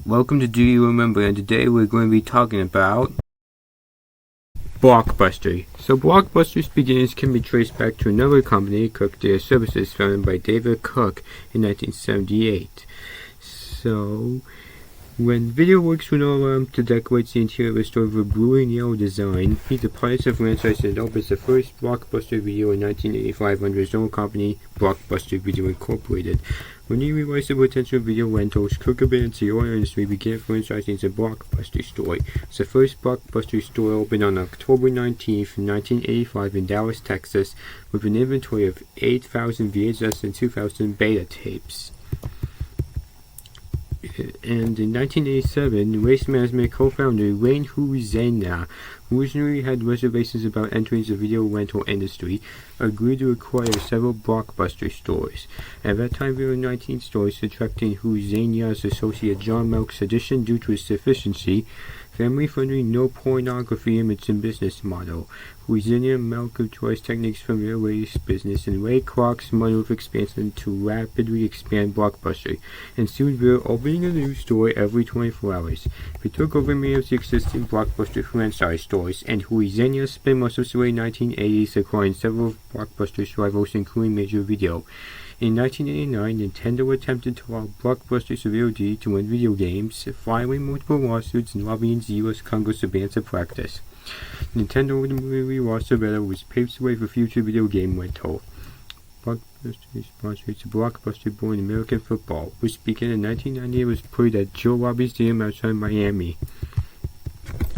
Welcome to Do You Remember, and today we're going to be talking about Blockbuster. So Blockbuster's beginnings can be traced back to another company, Cook Data Services, founded by David Cook in 1978. So, when VideoWorks would allow him to decorate the interior of a store with a blue and yellow design, he departed the franchise and opened the first Blockbuster Video in 1985 under his own company, Blockbuster Video Incorporated. When he realized the potential of video rentals, Cook abandoned the oil industry and began franchising the Blockbuster store. The first Blockbuster store opened on October 19, 1985 in Dallas, Texas, with an inventory of 8,000 VHS and 2,000 beta tapes. And in 1987, Waste Management co-founder Wayne Huizena, who originally had reservations about entering the video rental industry, agreed to acquire several Blockbuster stores. At that time, there were 19 stores, attracting Huizena's associate John Melk's addition due to its efficiency, family-friendly, no pornography image and business model. Huizena and Melk utilized techniques from their latest business, and Ray Kroc's model of expansion to rapidly expand Blockbuster, and soon they were opening a new store every 24 hours. They took over many of the existing Blockbuster franchise stores, and Huizena spent most of the late 1980s acquiring several Blockbuster's rivals, including Major Video. In 1989, Nintendo attempted to allow Blockbuster's VOD to win video games, filing multiple lawsuits and lobbying the U.S. Congress to ban the practice. Nintendo ultimately lost the battle, which paves the way for future video game rental. Blockbuster sponsors the Blockbuster Bowl in American football, which began in 1990 and was played at Joe Robbie Stadium outside Miami.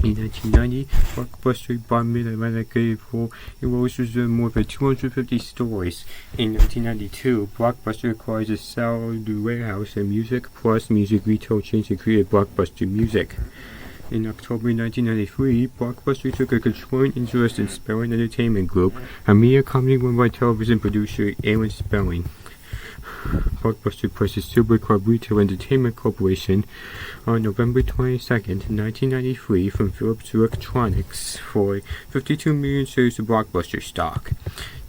In 1990, Blockbuster bought Mid-Atlantic for it was more than 250 stores. In 1992, Blockbuster acquired the Salad Warehouse and Music Plus music retail chain to create Blockbuster Music. In October 1993, Blockbuster took a controlling interest in Spelling Entertainment Group, a media company run by television producer Aaron Spelling. Blockbuster purchased Silverclub Retail Entertainment Corporation on November 22, 1993 from Philips Electronics for 52 million shares of Blockbuster stock.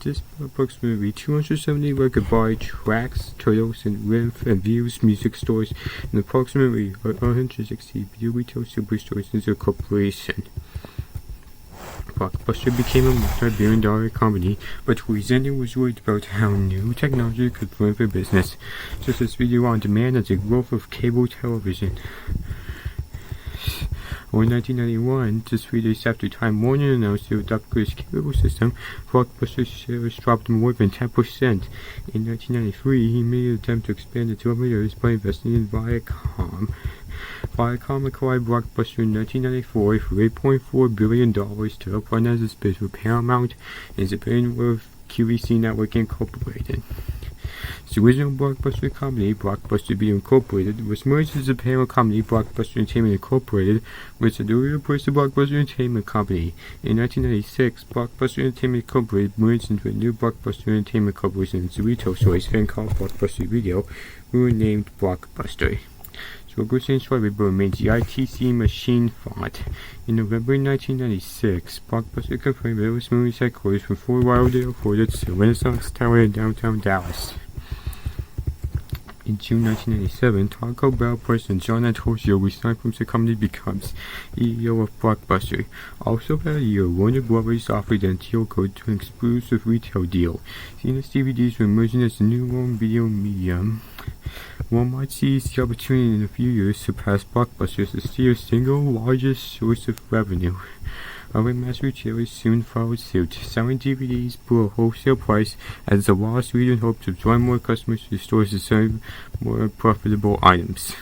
This approximately 270 record buy Tracks, Turtles, and Riff and Views music stores, and approximately 160 video retail superstores in the corporation. Blockbuster became a multi-billion-dollar company, but Huizena was worried about how new technology could ruin their business, such as video on demand and the growth of cable television. In 1991, just 3 days after Time Warner announced it would upgrade its cable system, Blockbuster's shares dropped more than 10%. In 1993, he made an attempt to expand its revenues by investing in Viacom. Viacom acquired Blockbuster in 1994 for $8.4 billion to help finance its bid for Paramount and the Pennyworth QVC Network Incorporated. The original Blockbuster company, Blockbuster Video Incorporated, was merged with the parent company, Blockbuster Entertainment Incorporated, which had earlier purchased the Blockbuster Entertainment Company. In 1996, Blockbuster Entertainment Incorporated merged into a new Blockbuster Entertainment Corporation, and the retail stores, then called Blockbuster Video, were named Blockbuster. The logo changed slightly but remains the ITC machine font. In November 1996, Blockbuster confirmed that it was moving its headquarters from Fort Lauderdale, Florida to the Renaissance Tower in downtown Dallas. In June 1997, Taco Bell president John Antosio resigned from the company to become CEO of Blockbuster. Also that year, Warner Brothers offered Antioco to an exclusive retail deal. Seeing as DVDs were emerging as the new home video medium, Walmart seized the opportunity in a few years to surpass Blockbuster as the single largest source of revenue. Other mass retailers soon followed suit, selling DVDs below wholesale price as the loss leader hoped to draw more customers to the stores to sell more profitable items.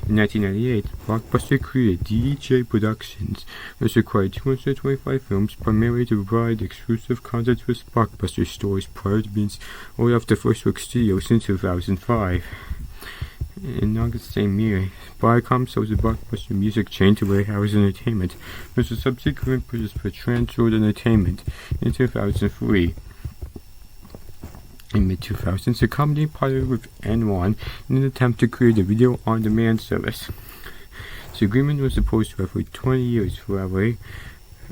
In 1998, Blockbuster created DJ Productions, which acquired 225 films primarily to provide exclusive content to its Blockbuster stores prior to being sold off to First Work Studios in 2005. In August the same year, Viacom sold the Blockbuster music chain to Warehouse Entertainment, which was subsequently purchased by Transworld Entertainment in 2003. In mid-2000s, the company partnered with N1 in an attempt to create a video-on-demand service. The agreement was supposed to have for 20 years, however.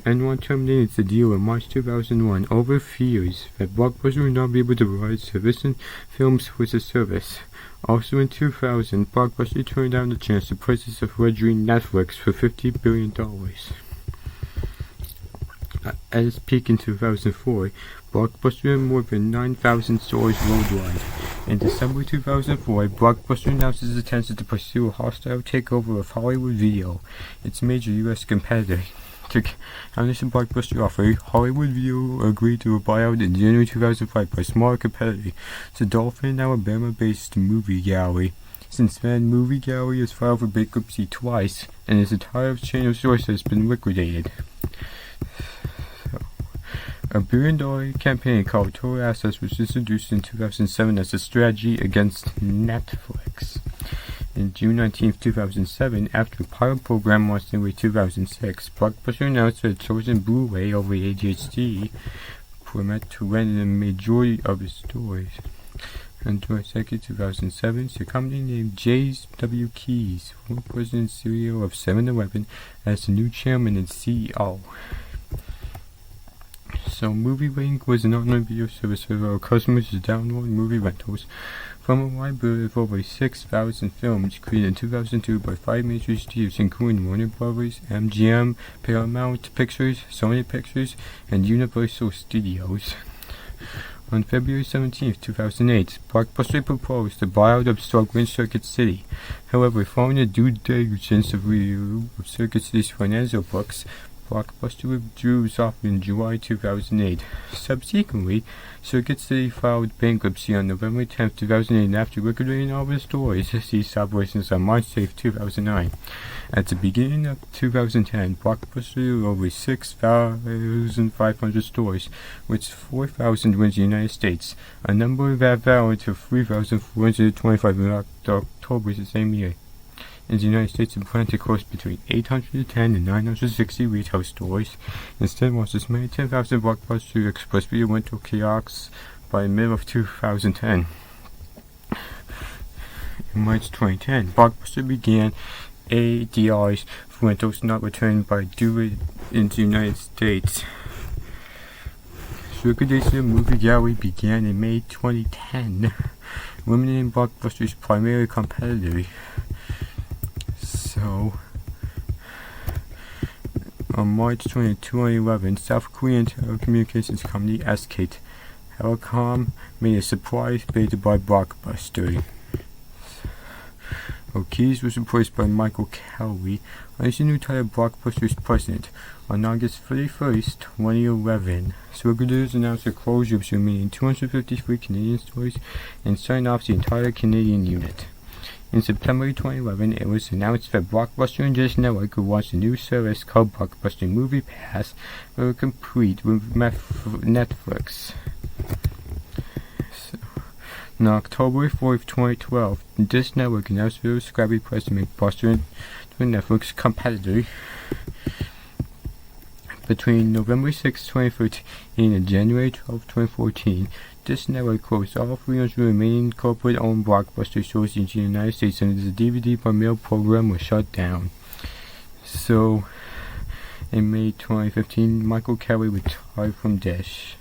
N1 terminated the deal in March 2001 over fears that Blockbuster would not be able to provide sufficient films with the service. Also in 2000, Blockbuster turned down the chance to purchase a fledgling Netflix for $50 billion. At its peak in 2004, Blockbuster had more than 9,000 stores worldwide. In December 2004, Blockbuster announced its intention to pursue a hostile takeover of Hollywood Video, its major U.S. competitor. To counter the Blockbuster offer, Hollywood Video agreed to a buyout in January 2005 by a smaller competitor, the Dolphin, Alabama-based Movie Gallery. Since then, Movie Gallery has filed for bankruptcy twice, and its entire chain of stores has been liquidated. A billion-dollar campaign called Total Access was introduced in 2007 as a strategy against Netflix. In June 19, 2007, after a pilot program launched in late 2006, Blockbuster announced it had chosen Blu-ray over ADHD format to rent the majority of its stores. On July 2, 2007, the company named J.W. Keys, former president and CEO of 7-Eleven, as the new chairman and CEO. So MovieLink was an online video service for our customers to download movie rentals from a library of over 6,000 films created in 2002 by 5 major studios including Warner Brothers, MGM, Paramount Pictures, Sony Pictures, and Universal Studios. On February 17, 2008, Blockbuster proposed the buyout of struggling Circuit City. However, following a due diligence review of Circuit City's financial books, Blockbuster withdrew its offer in July 2008. Subsequently, Circuit City filed bankruptcy on November 10, 2008 after liquidating all of its stores, ceased operations on March 8, 2009. At the beginning of 2010, Blockbuster had over 6,500 stores, which 4,000 were in the United States, a number that valued to 3,425 in October the same year. In the United States, it planned to close between 810 and 960 retail stores. Instead, launched as many 10,000 Blockbuster Express Video rental kiosks by the middle of 2010. In March 2010, Blockbuster began ADRs for rentals not returned by due in the United States. Liquidation of Movie Gallery began in May 2010, eliminating Blockbuster's primary competitor. So, on March 20, 2011, South Korean telecommunications company SK Telecom made a surprise bid to buy Blockbuster. Keys was replaced by Michael Kelly as the new title Blockbuster's president. On August 31, 2011, Circuitous announced the closure of the remaining 253 Canadian stores and signed off the entire Canadian unit. In September 2011, it was announced that Blockbuster and Dish Network would launch a new service called Blockbuster Movie Pass that would compete with Netflix. On October 4, 2012, Dish Network announced the subscriber price to make Blockbuster and Netflix competitor. Between November 6, 2013 and January 12, 2014, Dish Network closed all 300 remaining corporate-owned Blockbuster stores in the United States, and the DVD by mail program was shut down. So, in May 2015, Michael Kelly retired from Dish.